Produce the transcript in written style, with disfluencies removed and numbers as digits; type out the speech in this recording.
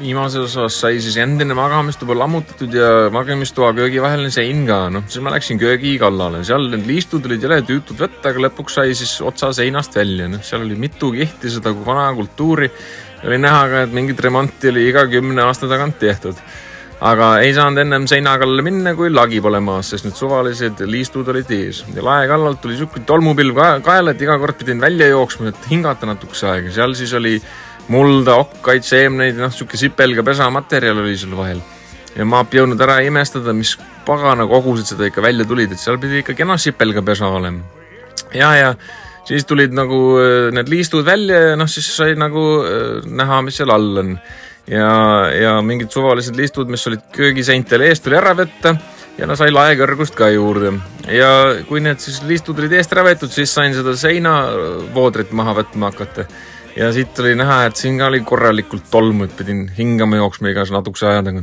viimases osas sai siis endine magamistuba lammutatud ja magamistoa köögi vaheline sein ka. Siis ma läksin köögi kallale. Seal need liistud olid jälle tüütud võtta, aga lõpuks sai siis otsa seinast välja. Seal oli mitu kihti seda vana kultuuri. Oli näha ka, et mingit remonti oli iga 10 aasta tagant tehtud. Aga ei saanud ennem seina kallale minna, kui lagi pole maas, sest need suvalised liistud olid ees. Ja lae kallalt tuli siuke tolmupilv kaela, et iga kord pidin välja jooksma, et hingata natukese aega. Seal siis oli mulda, okkaid, seemneid, siuke sipelga pesamaterjal oli seal vahel. Ja ma ei jõudnud ära imestada, mis pagana kogused seda ikka välja tulid, et seal pidi ikka kena sipelga pesa olema. Ja siis tulid nagu need liistud välja ja siis sai nagu näha, mis seal all on. Ja mingid suvalised liistud, mis olid köögiseintel eest, tuli ära võtta ja sai lae kõrgust ka juurde. Ja kui need siis liistud olid eest ära võetud, siis sain seda seina voodrit maha võtma hakata. Ja siit oli näha, et siin oli korralikult tolmu, et pidin hingama jooksma igas natukese aja tagant.